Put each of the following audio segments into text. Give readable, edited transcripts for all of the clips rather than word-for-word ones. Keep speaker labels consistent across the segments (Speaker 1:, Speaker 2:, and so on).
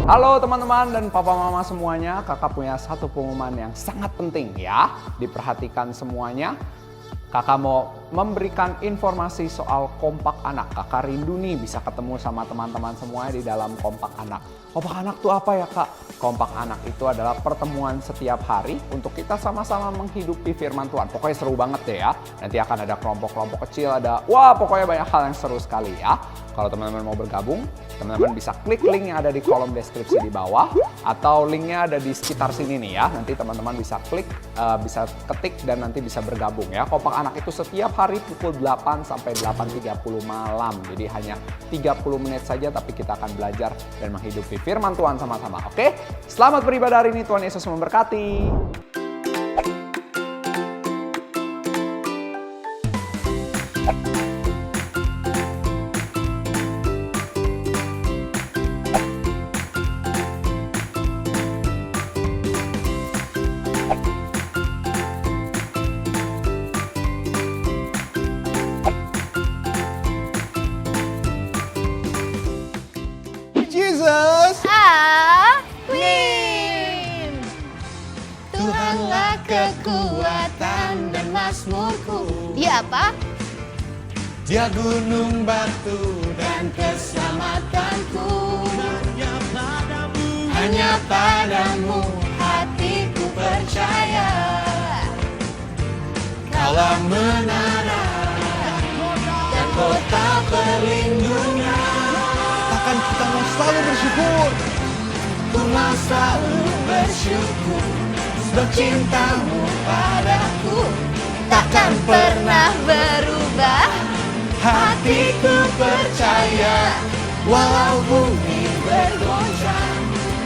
Speaker 1: Halo teman-teman dan papa mama semuanya, kakak punya satu pengumuman yang sangat penting ya. Diperhatikan semuanya. Kakak mau memberikan informasi soal Kompak Anak. Kakak rindu nih bisa ketemu sama teman-teman semuanya di dalam Kompak Anak. Kompak Anak itu apa ya kak? Kompak Anak itu adalah pertemuan setiap hari untuk kita sama-sama menghidupi firman Tuhan. Pokoknya seru banget deh ya. Nanti akan ada kelompok-kelompok kecil, pokoknya banyak hal yang seru sekali ya. Kalau teman-teman mau bergabung, teman-teman bisa klik link yang ada di kolom deskripsi di bawah. Atau linknya ada di sekitar sini nih ya. Nanti teman-teman bisa klik, bisa ketik dan nanti bisa bergabung ya. Kompak Anak itu setiap hari pukul 8 sampai 8.30 malam. Jadi hanya 30 menit saja tapi kita akan belajar dan menghidupi firman Tuhan sama-sama. Oke? Selamat beribadah hari ini. Tuhan Yesus memberkati.
Speaker 2: Jesus,
Speaker 3: Win. Tuhanlah kekuatan dan mazmurku. Dia apa?
Speaker 2: Dia gunung batu
Speaker 3: Dan keselamatanku.
Speaker 2: hanya padamu
Speaker 3: Hatiku percaya.
Speaker 2: kaulah menara
Speaker 3: Dan kota
Speaker 2: perlindungan. Takkan kita mau selalu bersyukur.
Speaker 3: ku mau selalu bersyukur. Sebab cintamu padaku takkan pernah berubah.
Speaker 2: Hatiku percaya, walau bumi
Speaker 3: Bergoncang,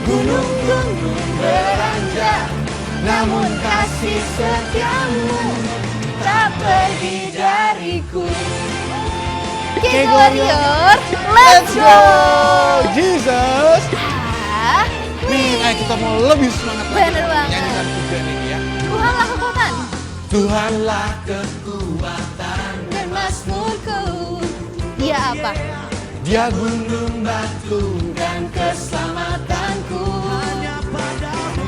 Speaker 3: gunung-gunung beranjak, namun kasih setiamu tak pergi dariku. Oke Warrior, let's go!
Speaker 2: Jesus.
Speaker 3: Ah,
Speaker 2: Ayo kita mau lebih semangat lagi.
Speaker 3: Bener banget.
Speaker 2: Nyanyikan pujian ini ya.
Speaker 3: Tuhanlah kekuatan
Speaker 2: Tuhanlah kekuatan.
Speaker 3: dan mazmurku. Dia apa?
Speaker 2: Dia gunung batu
Speaker 3: Dan keselamatanku.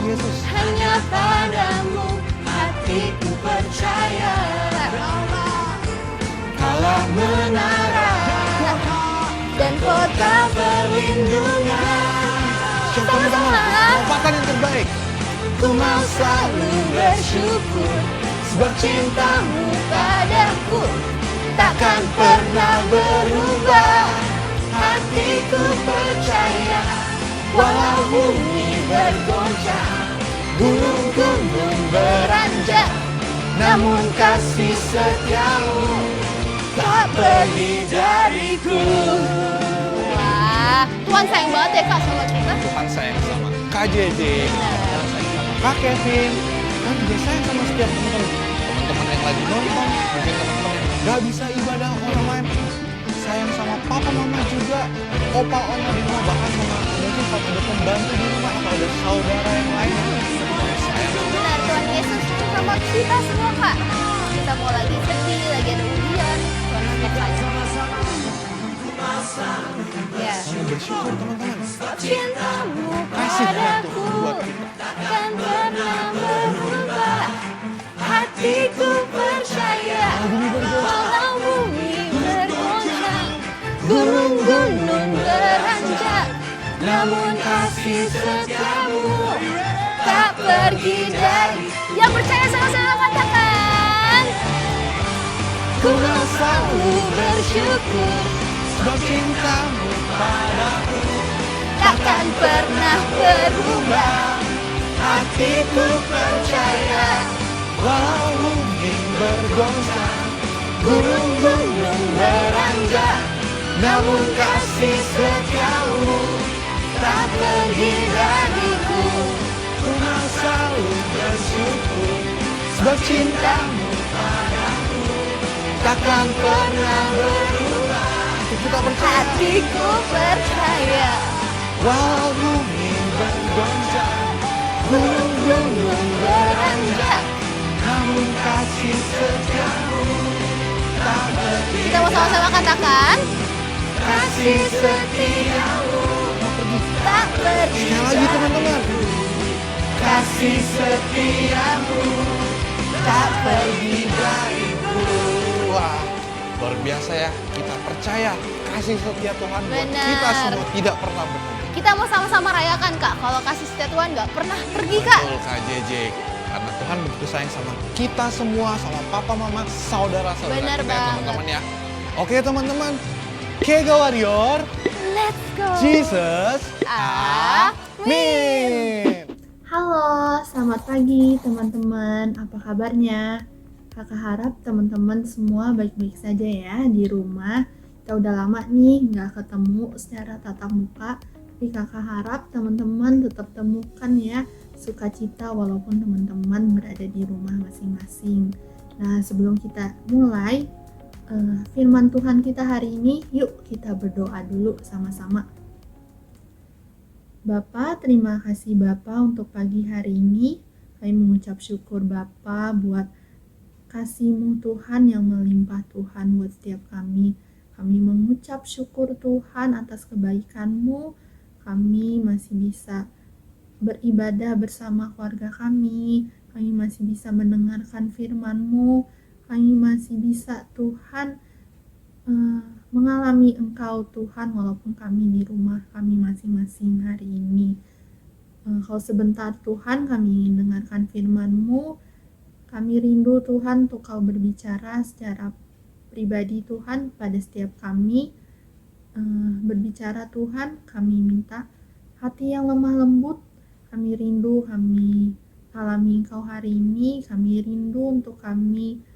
Speaker 2: Yesus.
Speaker 3: Hanya padamu hatiku percaya.
Speaker 2: Kaulah menara
Speaker 3: Dan kota perlindungan.
Speaker 2: sama-sama kekuatan yang terbaik.
Speaker 3: Ku mau selalu bersyukur. Sebab cintamu padaku takkan pernah berubah. Hatiku percaya, walau bumi bergoncang, gunung-gunung beranjak, namun kasih setiamu tak pergi dariku. Wah, Tuhan sayang banget ya Kak sama kita.
Speaker 2: Tuhan sayang sama Kak JJ, Tuhan sayang sama Kak Kevin, Tuhan juga sayang sama setiap teman-teman yang lagi nonton, mungkin teman-teman yang gak bisa ibadah online, sayang sama papa mama juga, opa oma di rumah, bahkan sama mungkin kalau ada pembantu di rumah atau ada saudara yang lain yang sayang.
Speaker 3: Benar, Tuhan Yesus sama kita semua Kak. Kita mau lagi sedih, lagi ada ujian, Tuhan anggap saja. Ya.
Speaker 2: Bersyukur teman-teman.
Speaker 3: Cintamu
Speaker 2: Kasih
Speaker 3: padaku
Speaker 2: buat kita.
Speaker 3: takkan pernah berubah. Hatiku percaya, walau bumi bergoncang, gunung-gunung beranjak, namun kasih setiamu tak pergi dari. Yang percaya sama-sama katakan, ku mau selalu bersyukur.
Speaker 2: Sebab cintamu padaku
Speaker 3: Takkan pernah berubah.
Speaker 2: hatiku percaya, walau bumi bergoncang,
Speaker 3: Gunung-gunung beranjak,
Speaker 2: namun kasih setiamu
Speaker 3: tak pergi dariku.
Speaker 2: ku mau selalu bersyukur. Sebab cintamu padaku takkan pernah berubah. Kita percaya,
Speaker 3: Hatiku percaya,
Speaker 2: walau bumi bergoncang, gunung-gunung
Speaker 3: beranjak.
Speaker 2: namun kasih setiamu tak pergi.
Speaker 3: Kita mau sama-sama katakan,
Speaker 2: Kasih setiamu
Speaker 3: tak pergi.
Speaker 2: Sekali lagi teman-teman.
Speaker 3: Kasih setiamu tak pergi dariku.
Speaker 2: Wah, luar biasa ya. Kita percaya kasih setia Tuhan buat
Speaker 3: Benar.
Speaker 2: kita semua tidak pernah berhenti.
Speaker 3: Kita mau sama-sama rayakan Kak, kalau kasih setia Tuhan gak pernah pergi Kak.
Speaker 2: Betul Kak JJ. Karena Tuhan begitu sayang sama kita semua, sama papa, mama, saudara-saudara
Speaker 3: Benar
Speaker 2: kita ya
Speaker 3: banget.
Speaker 2: teman-teman ya. Oke teman-teman, Kega Warrior,
Speaker 3: Let's go.
Speaker 2: Jesus,
Speaker 3: Amin.
Speaker 4: Halo, selamat pagi teman-teman. Apa kabarnya? Kakak harap teman-teman semua baik-baik saja ya di rumah. Kita udah lama nih nggak ketemu secara tatap muka. Tapi kakak harap teman-teman tetap temukan ya sukacita walaupun teman-teman berada di rumah masing-masing. Nah, sebelum kita mulai firman Tuhan kita hari ini, yuk kita berdoa dulu sama-sama. Bapa, terima kasih Bapa untuk pagi hari ini. Kami mengucap syukur Bapa buat kasih-Mu Tuhan yang melimpah Tuhan buat setiap kami. Kami mengucap syukur Tuhan atas kebaikan-Mu. Kami masih bisa beribadah bersama keluarga kami. Kami masih bisa mendengarkan firman-Mu. Kami masih bisa Tuhan mengalami Engkau Tuhan walaupun kami di rumah kami masing-masing hari ini. Kalau sebentar Tuhan kami dengarkan firman-Mu, kami rindu Tuhan untuk Kau berbicara secara pribadi Tuhan pada setiap kami. Berbicara Tuhan, kami minta hati yang lemah lembut, kami rindu kami alami Engkau hari ini, kami rindu untuk kami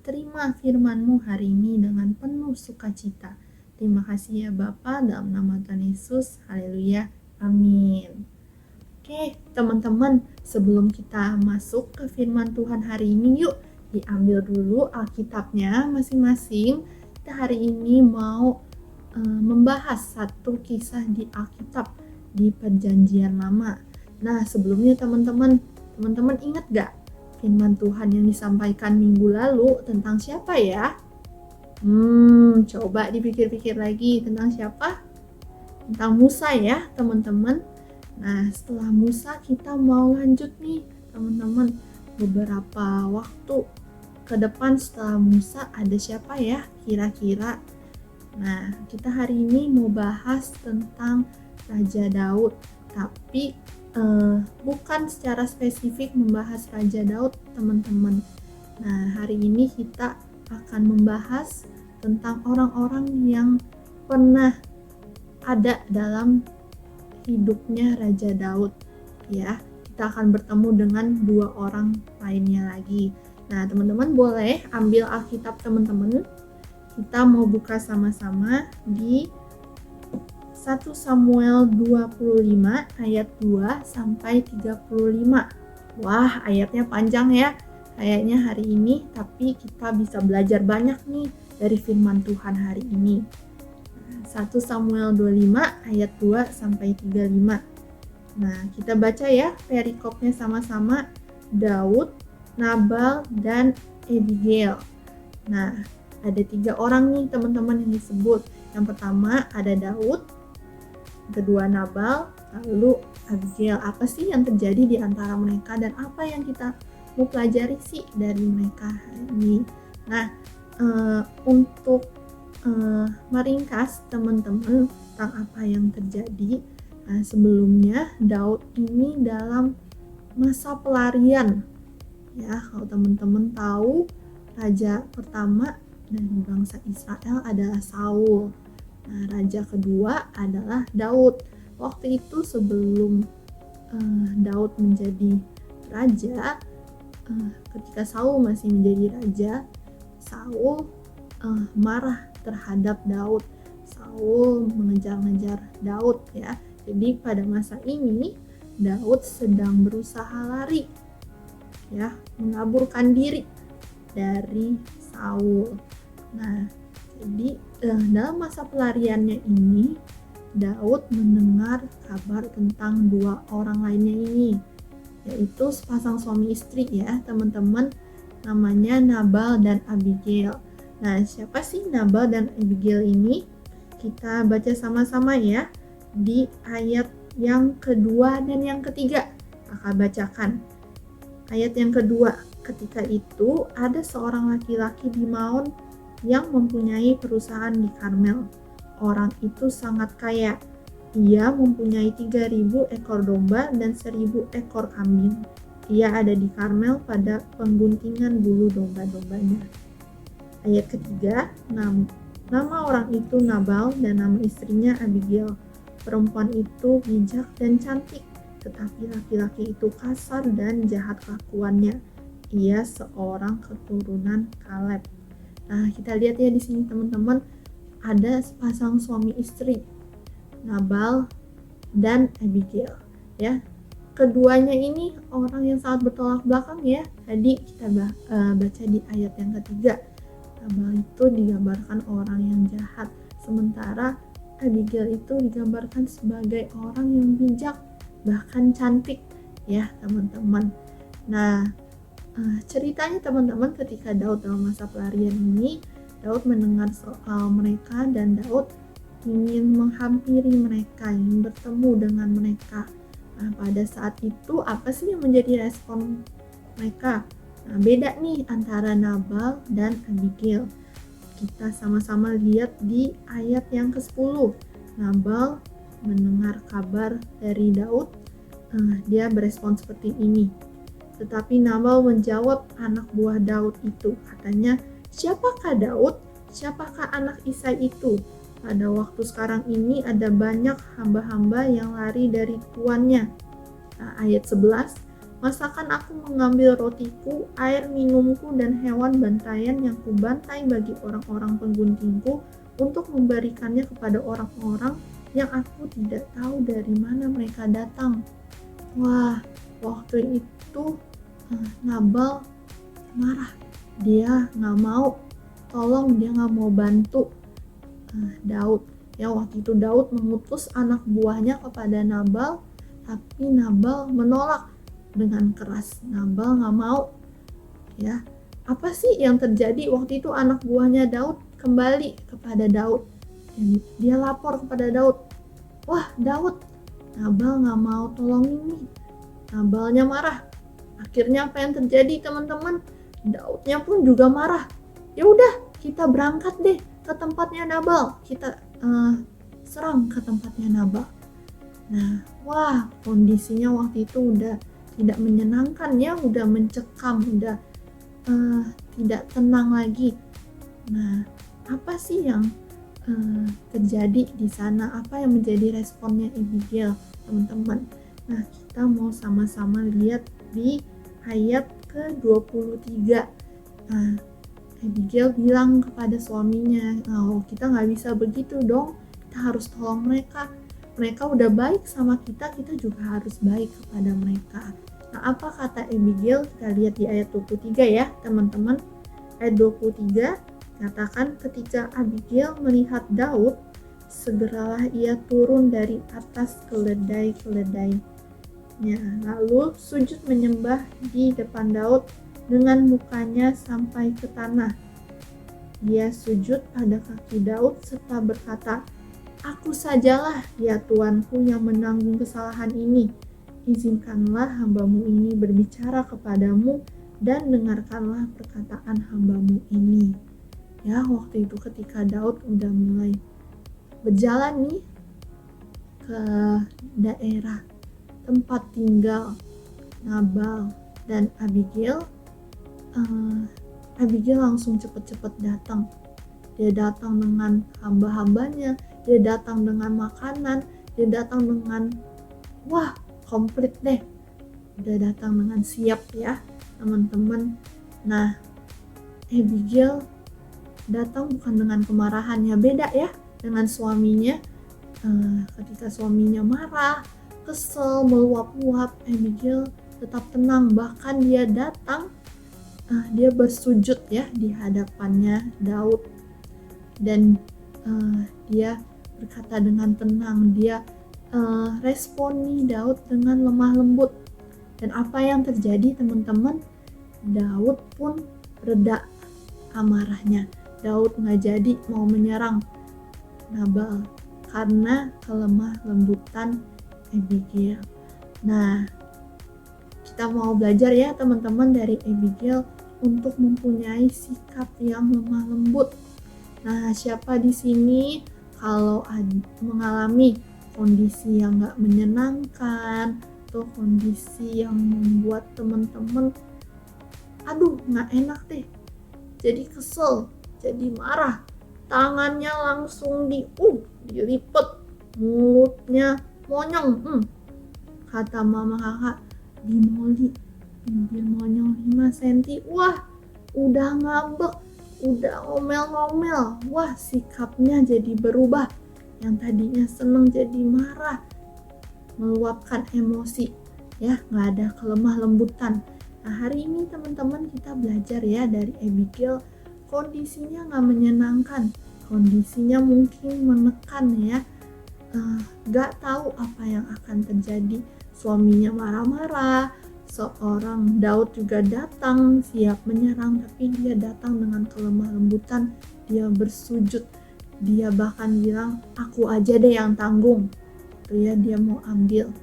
Speaker 4: terima firman-Mu hari ini dengan penuh sukacita. Terima kasih ya Bapa, dalam nama Tuhan Yesus. Haleluya. Amin. Oke, teman-teman, sebelum kita masuk ke firman Tuhan hari ini, yuk diambil dulu Alkitabnya masing-masing. Kita hari ini mau membahas satu kisah di Alkitab di Perjanjian Lama. Nah, sebelumnya teman-teman ingat gak firman Tuhan yang disampaikan minggu lalu tentang siapa ya? Coba dipikir-pikir lagi tentang siapa? Tentang Musa ya teman-teman. Nah, setelah Musa kita mau lanjut nih teman-teman. Beberapa waktu ke depan setelah Musa ada siapa ya kira-kira? Nah, kita hari ini mau bahas tentang Raja Daud. Tapi bukan secara spesifik membahas Raja Daud teman-teman. Nah, hari ini kita akan membahas tentang orang-orang yang pernah ada dalam hidupnya Raja Daud ya. Kita akan bertemu dengan dua orang lainnya lagi. Nah, teman-teman boleh ambil Alkitab teman-teman. Kita mau buka sama-sama di 1 Samuel 25 ayat 2 sampai 35. Wah, ayatnya panjang ya. Kayaknya hari ini, tapi kita bisa belajar banyak nih dari firman Tuhan hari ini. 1 Samuel 25 ayat 2 sampai 35. Nah, kita baca ya perikopnya sama-sama. Daud, Nabal, dan Abigail. Nah, ada 3 orang nih teman-teman yang disebut. Yang pertama ada Daud, kedua Nabal, lalu Abigail. Apa sih yang terjadi di antara mereka dan apa yang kita mau pelajari sih dari mereka hari ini? Nah, untuk meringkas teman-teman tentang apa yang terjadi, sebelumnya Daud ini dalam masa pelarian ya. Kalau teman-teman tahu, raja pertama dari bangsa Israel adalah Saul. Nah, raja kedua adalah Daud. Waktu itu sebelum Daud menjadi raja, ketika Saul masih menjadi raja, Saul marah terhadap Daud. Saul mengejar-ngejar Daud ya. Jadi pada masa ini Daud sedang berusaha lari ya, mengaburkan diri dari Saul. Nah, jadi dalam masa pelariannya ini Daud mendengar kabar tentang 2 orang lainnya ini, yaitu sepasang suami istri ya teman-teman, namanya Nabal dan Abigail. Nah, siapa sih Nabal dan Abigail ini? Kita baca sama-sama ya di ayat yang kedua dan yang ketiga. Kakak bacakan. Ayat yang kedua, ketika itu ada seorang laki-laki di Maon yang mempunyai perusahaan di Karmel. Orang itu sangat kaya. Ia mempunyai 3.000 ekor domba dan 1.000 ekor kambing. Ia ada di Karmel pada pengguntingan bulu domba-dombanya. Ayat ketiga, nama orang itu Nabal dan nama istrinya Abigail. Perempuan itu bijak dan cantik, tetapi laki-laki itu kasar dan jahat kelakuannya. Ia seorang keturunan Kaleb. Nah, kita lihat ya di sini teman-teman, ada sepasang suami istri, Nabal dan Abigail. Ya, keduanya ini orang yang sangat bertolak belakang ya. Tadi kita baca di ayat yang ketiga. Nabal itu digambarkan orang yang jahat, sementara Abigail itu digambarkan sebagai orang yang bijak, bahkan cantik ya teman-teman. Nah, ceritanya teman-teman, ketika Daud dalam masa pelarian ini, Daud mendengar soal mereka dan Daud ingin menghampiri mereka, ingin bertemu dengan mereka. Nah, pada saat itu apa sih yang menjadi respon mereka? Nah, beda nih antara Nabal dan Abigail. Kita sama-sama lihat di ayat yang ke-10. Nabal mendengar kabar dari Daud, dia berespon seperti ini. Tetapi Nabal menjawab anak buah Daud itu, katanya, "Siapakah Daud? Siapakah anak Isai itu? Pada waktu sekarang ini ada banyak hamba-hamba yang lari dari tuannya." Nah, ayat 11, "Masakan aku mengambil rotiku, air minumku, dan hewan bantaian yang kubantai bagi orang-orang pengguntingku untuk memberikannya kepada orang-orang yang aku tidak tahu dari mana mereka datang." Wah, waktu itu Nabal marah. Dia nggak mau tolong, dia nggak mau bantu Daud. Ya, waktu itu Daud mengutus anak buahnya kepada Nabal, tapi Nabal menolak dengan keras. Nabal nggak mau. Ya, apa sih yang terjadi waktu itu? Anak buahnya Daud kembali kepada Daud. Dan dia lapor kepada Daud. Wah, Daud, Nabal nggak mau tolongin nih. Nabalnya marah. Akhirnya apa yang terjadi teman-teman? Daudnya pun juga marah. Ya udah, kita berangkat deh ke tempatnya Nabal. Kita serang ke tempatnya Nabal. Nah, wah, kondisinya waktu itu udah tidak menyenangkan ya, udah mencekam, udah tidak tenang lagi. Nah, apa sih yang terjadi di sana? Apa yang menjadi responnya Abigail, teman-teman? Nah, kita mau sama-sama lihat di ayat ke-23. Nah, Abigail bilang kepada suaminya, "Oh, kita nggak bisa begitu dong, kita harus tolong mereka. Mereka udah baik sama kita, kita juga harus baik kepada mereka." Nah, apa kata Abigail? Kita lihat di ayat 23 ya, teman-teman. Ayat 23 katakan, "Ketika Abigail melihat Daud, segeralah ia turun dari atas keledai-keledainya, lalu sujud menyembah di depan Daud dengan mukanya sampai ke tanah. Dia sujud pada kaki Daud serta berkata, 'Aku sajalah ya Tuanku yang menanggung kesalahan ini. Izinkanlah hambamu ini berbicara kepadamu dan dengarkanlah perkataan hambamu ini.'" Ya, waktu itu ketika Daud udah mulai berjalan nih ke daerah tempat tinggal Nabal dan Abigail, Abigail langsung cepet-cepet datang. Dia datang dengan hamba-hambanya, dia datang dengan makanan, dia datang dengan komplit deh. Udah datang dengan siap ya teman-teman. Nah, Abigail datang bukan dengan kemarahannya, beda ya dengan suaminya. Ketika suaminya marah, kesel, meluap-luap, Abigail tetap tenang. Bahkan dia datang, dia bersujud ya di hadapannya Daud, dan dia berkata dengan tenang. Dia responi Daud dengan lemah lembut. Dan apa yang terjadi teman-teman? Daud pun reda amarahnya. Daud nggak jadi mau menyerang Nabal karena kelemah lembutan Abigail. Nah, kita mau belajar ya teman-teman dari Abigail untuk mempunyai sikap yang lemah lembut. Nah, siapa di sini kalau mengalami kondisi yang gak menyenangkan atau kondisi yang membuat teman-teman gak enak deh, jadi kesel, jadi marah, tangannya langsung dilipet, mulutnya monyong, kata mama kakak, dimoli, bibir monyong 5 cm, wah udah ngambek, udah ngomel-ngomel, wah sikapnya jadi berubah, yang tadinya seneng jadi marah, meluapkan emosi, ya nggak ada kelemah lembutan. Nah, hari ini teman-teman kita belajar ya dari Abigail, kondisinya nggak menyenangkan, kondisinya mungkin menekan ya, nggak tahu apa yang akan terjadi. Suaminya marah-marah, seorang Daud juga datang siap menyerang, tapi dia datang dengan kelemah lembutan, dia bersujud, dia bahkan bilang aku aja deh yang tanggung, dia mau ambil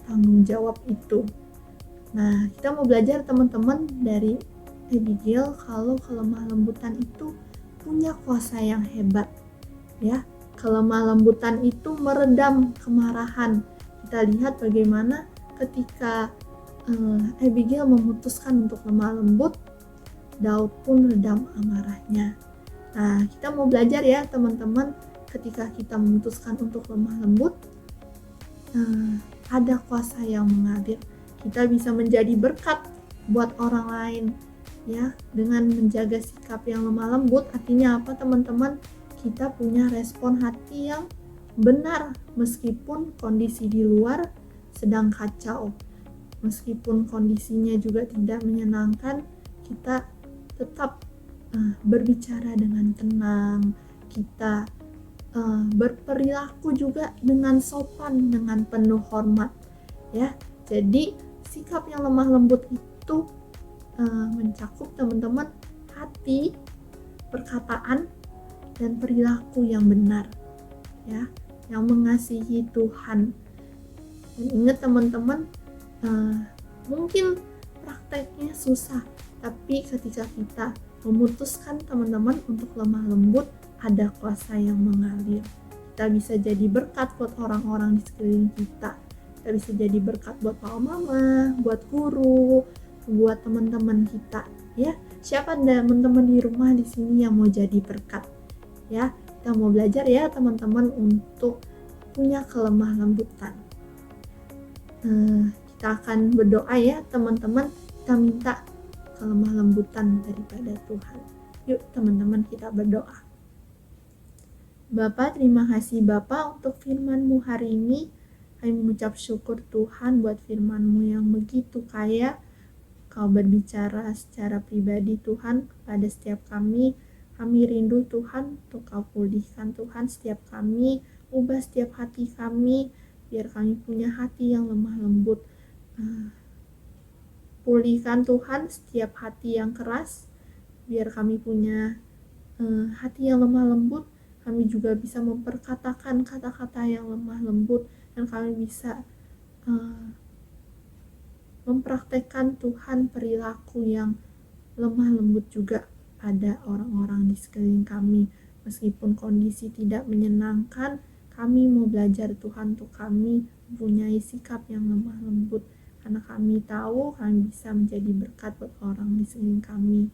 Speaker 4: tanggung jawab itu. Nah, kita mau belajar teman-teman dari Abigail kalau kelemah lembutan itu punya kuasa yang hebat ya. Kelemah lembutan itu meredam kemarahan. Kita lihat bagaimana ketika Abigail memutuskan untuk lemah lembut, Daud pun redam amarahnya. Nah, kita mau belajar ya teman-teman, ketika kita memutuskan untuk lemah lembut, ada kuasa yang mengalir. Kita bisa menjadi berkat buat orang lain ya, dengan menjaga sikap yang lemah lembut. Artinya apa teman-teman? Kita punya respon hati yang benar meskipun kondisi di luar sedang kacau, meskipun kondisinya juga tidak menyenangkan, kita tetap berbicara dengan tenang, kita berperilaku juga dengan sopan, dengan penuh hormat ya. Jadi sikap yang lemah lembut itu mencakup teman-teman hati, perkataan, dan perilaku yang benar ya, yang mengasihi Tuhan. Dan ingat teman-teman, mungkin prakteknya susah, tapi ketika kita memutuskan teman-teman untuk lemah lembut, ada kuasa yang mengalir. Kita bisa jadi berkat buat orang-orang di sekeliling kita. Kita bisa jadi berkat buat papa mama, buat guru, buat teman-teman kita ya. Siapa teman-teman di rumah di sini yang mau jadi berkat ya? Kita mau belajar ya teman-teman untuk punya kelemah lembutan. Kita akan berdoa ya teman-teman, kita minta kelemah lembutan daripada Tuhan. Yuk teman-teman kita berdoa. Bapa, terima kasih Bapa untuk firman-Mu hari ini. Kami mengucap syukur Tuhan buat firman-Mu yang begitu kaya. Kau berbicara secara pribadi Tuhan kepada setiap kami. Kami rindu Tuhan untuk Kau pulihkan Tuhan setiap kami, ubah setiap hati kami, biar kami punya hati yang lemah lembut. Pulihkan Tuhan setiap hati yang keras, biar kami punya hati yang lemah lembut. Kami juga bisa memperkatakan kata-kata yang lemah lembut, dan kami bisa mempraktekkan Tuhan perilaku yang lemah lembut juga pada orang-orang di sekeliling kami. Meskipun kondisi tidak menyenangkan, kami mau belajar Tuhan untuk kami mempunyai sikap yang lemah lembut, karena kami tahu kami bisa menjadi berkat buat orang di sekeliling kami.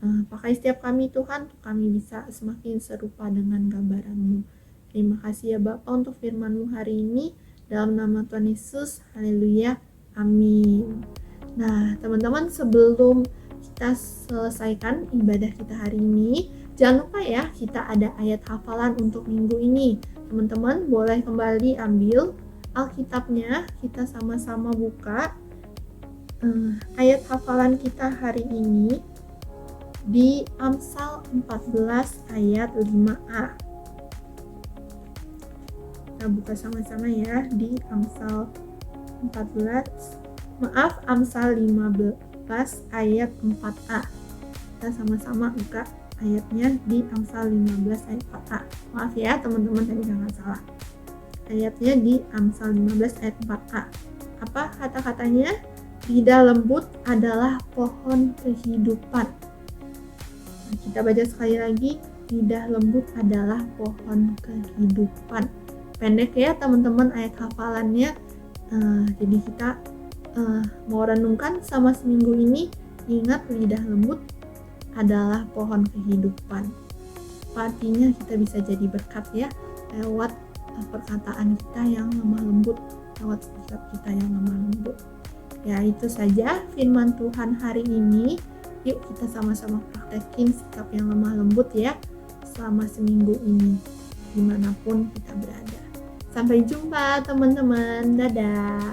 Speaker 4: Pakai setiap kami Tuhan, untuk kami bisa semakin serupa dengan gambaran-Mu. Terima kasih ya Bapa untuk firman-Mu hari ini. Dalam nama Tuhan Yesus, haleluya, amin. Nah teman-teman, sebelum kita selesaikan ibadah kita hari ini, jangan lupa ya, kita ada ayat hafalan untuk minggu ini. Teman-teman boleh kembali ambil Alkitabnya, kita sama-sama buka ayat hafalan kita hari ini di Amsal 14 ayat 5a. Kita buka sama-sama ya di Amsal 15 ayat 4a. Kita sama-sama buka ayatnya di Amsal 15 ayat 4a. Maaf ya teman-teman, tadi jangan salah. Ayatnya di Amsal 15 ayat 4a. Apa kata-katanya? Lidah lembut adalah pohon kehidupan. Nah, kita baca sekali lagi, lidah lembut adalah pohon kehidupan. Pendek ya teman-teman ayat hafalannya. Jadi kita mau renungkan sama seminggu ini, ingat lidah lembut adalah pohon kehidupan. Artinya kita bisa jadi berkat ya lewat perkataan kita yang lemah lembut, lewat sikap kita yang lemah lembut. Ya itu saja firman Tuhan hari ini. Yuk kita sama-sama praktekin sikap yang lemah lembut ya selama seminggu ini dimanapun kita berada. Sampai jumpa teman-teman, dadah.